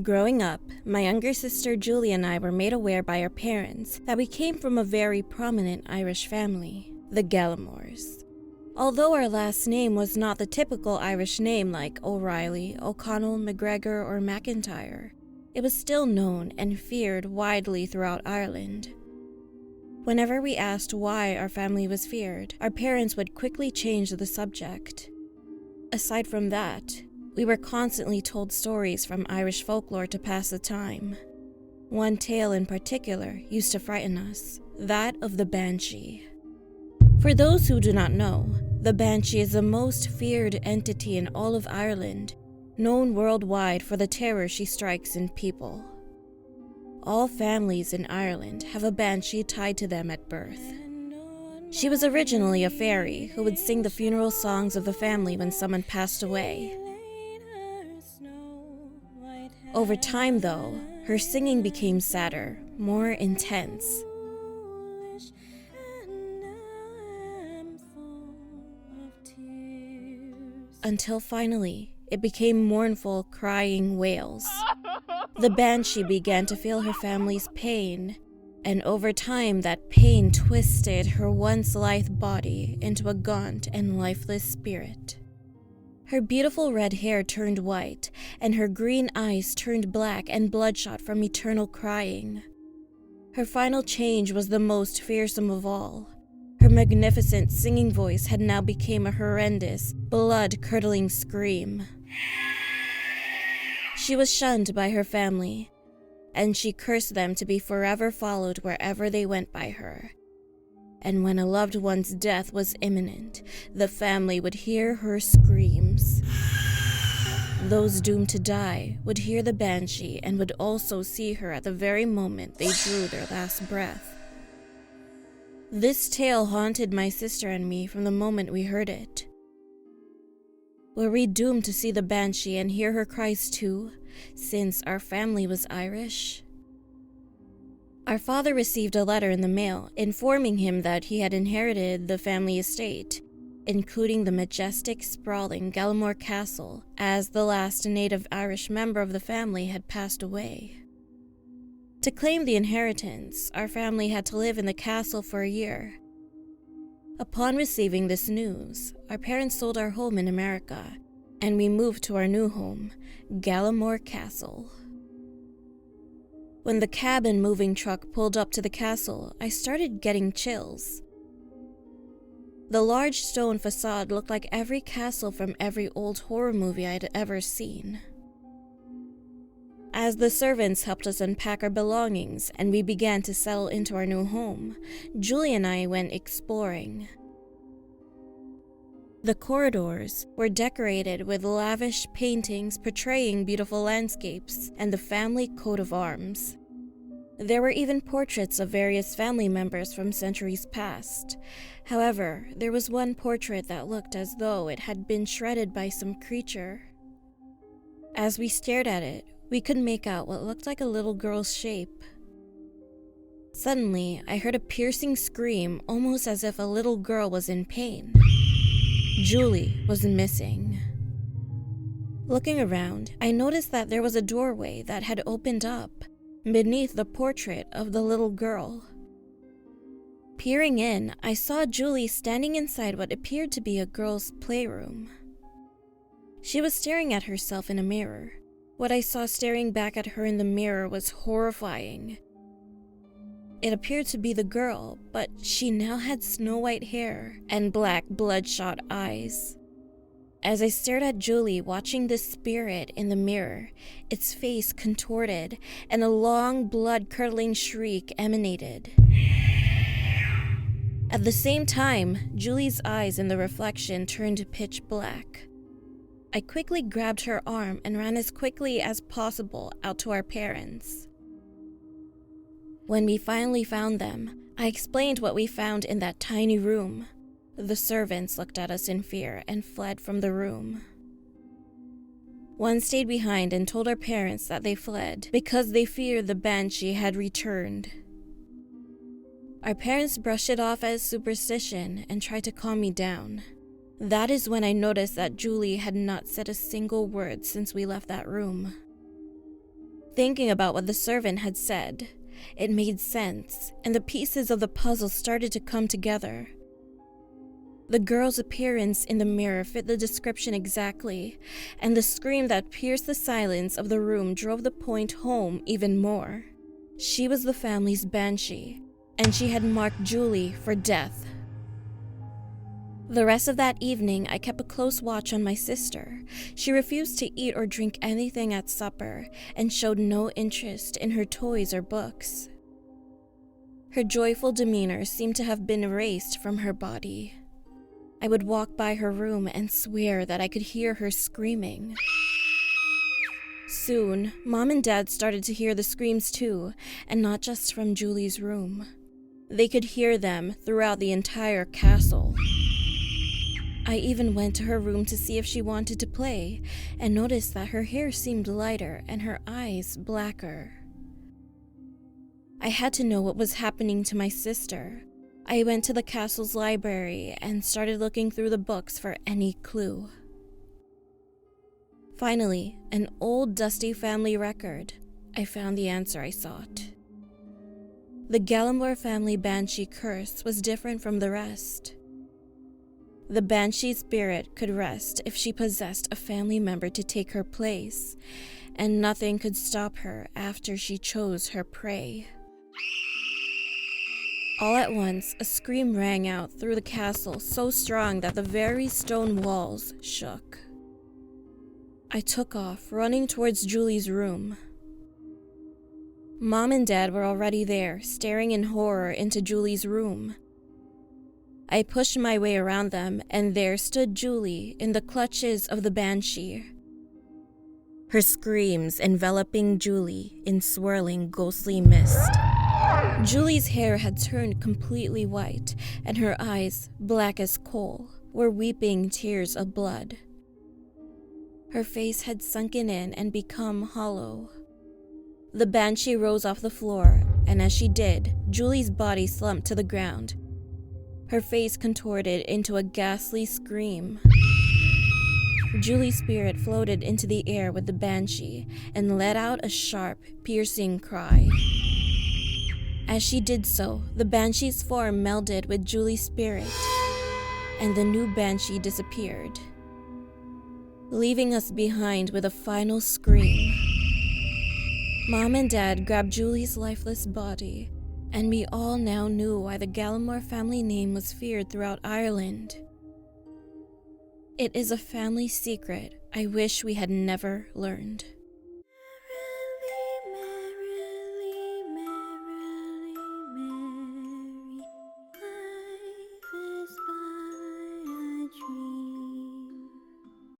Growing up, my younger sister Julie and I were made aware by our parents that we came from a very prominent Irish family, the Gallimores. Although our last name was not the typical Irish name like O'Reilly, O'Connell, McGregor, or McIntyre, it was still known and feared widely throughout Ireland. Whenever we asked why our family was feared, our parents would quickly change the subject. Aside from that, we were constantly told stories from Irish folklore to pass the time. One tale in particular used to frighten us, that of the Banshee. For those who do not know, the Banshee is the most feared entity in all of Ireland, known worldwide for the terror she strikes in people. All families in Ireland have a Banshee tied to them at birth. She was originally a fairy who would sing the funeral songs of the family when someone passed away. Over time, though, her singing became sadder, more intense. Until finally, it became mournful, crying wails. The Banshee began to feel her family's pain, and over time that pain twisted her once lithe body into a gaunt and lifeless spirit. Her beautiful red hair turned white, and her green eyes turned black and bloodshot from eternal crying. Her final change was the most fearsome of all. Her magnificent singing voice had now become a horrendous, blood-curdling scream. She was shunned by her family, and she cursed them to be forever followed wherever they went by her. And when a loved one's death was imminent, the family would hear her screams. Those doomed to die would hear the Banshee and would also see her at the very moment they drew their last breath. This tale haunted my sister and me from the moment we heard it. Were we doomed to see the Banshee and hear her cries too, since our family was Irish? Our father received a letter in the mail informing him that he had inherited the family estate, including the majestic, sprawling Gallimore Castle, as the last native Irish member of the family had passed away. To claim the inheritance, our family had to live in the castle for a year. Upon receiving this news, our parents sold our home in America, and we moved to our new home, Gallimore Castle. When the cab and moving truck pulled up to the castle, I started getting chills. The large stone facade looked like every castle from every old horror movie I'd ever seen. As the servants helped us unpack our belongings and we began to settle into our new home, Julie and I went exploring. The corridors were decorated with lavish paintings portraying beautiful landscapes and the family coat of arms. There were even portraits of various family members from centuries past. However, there was one portrait that looked as though it had been shredded by some creature. As we stared at it, we could make out what looked like a little girl's shape. Suddenly, I heard a piercing scream, almost as if a little girl was in pain. Julie was missing. Looking around, I noticed that there was a doorway that had opened up beneath the portrait of the little girl. Peering in, I saw Julie standing inside what appeared to be a girl's playroom. She was staring at herself in a mirror. What I saw staring back at her in the mirror was horrifying. It appeared to be the girl, but she now had snow-white hair and black, bloodshot eyes. As I stared at Julie watching this spirit in the mirror, its face contorted and a long, blood-curdling shriek emanated. At the same time, Julie's eyes in the reflection turned pitch black. I quickly grabbed her arm and ran as quickly as possible out to our parents. When we finally found them, I explained what we found in that tiny room. The servants looked at us in fear and fled from the room. One stayed behind and told our parents that they fled because they feared the Banshee had returned. Our parents brushed it off as superstition and tried to calm me down. That is when I noticed that Julie had not said a single word since we left that room. Thinking about what the servant had said, it made sense, and the pieces of the puzzle started to come together. The girl's appearance in the mirror fit the description exactly, and the scream that pierced the silence of the room drove the point home even more. She was the family's Banshee, and she had marked Julie for death. The rest of that evening, I kept a close watch on my sister. She refused to eat or drink anything at supper, and showed no interest in her toys or books. Her joyful demeanor seemed to have been erased from her body. I would walk by her room and swear that I could hear her screaming. Soon, Mom and Dad started to hear the screams too, and not just from Julie's room. They could hear them throughout the entire castle. I even went to her room to see if she wanted to play, and noticed that her hair seemed lighter and her eyes blacker. I had to know what was happening to my sister. I went to the castle's library and started looking through the books for any clue. Finally, an old dusty family record. I found the answer I sought. The Gallimore family Banshee curse was different from the rest. The Banshee spirit could rest if she possessed a family member to take her place, and nothing could stop her after she chose her prey. All at once, a scream rang out through the castle so strong that the very stone walls shook. I took off, running towards Julie's room. Mom and Dad were already there, staring in horror into Julie's room. I pushed my way around them, and there stood Julie in the clutches of the Banshee, her screams enveloping Julie in swirling ghostly mist. Julie's hair had turned completely white, and her eyes, black as coal, were weeping tears of blood. Her face had sunken in and become hollow. The Banshee rose off the floor, and as she did, Julie's body slumped to the ground. Her face contorted into a ghastly scream. Julie's spirit floated into the air with the Banshee and let out a sharp, piercing cry. As she did so, the Banshee's form melded with Julie's spirit, and the new Banshee disappeared, leaving us behind with a final scream. Mom and Dad grabbed Julie's lifeless body, and we all now knew why the Gallimore family name was feared throughout Ireland. It is a family secret I wish we had never learned.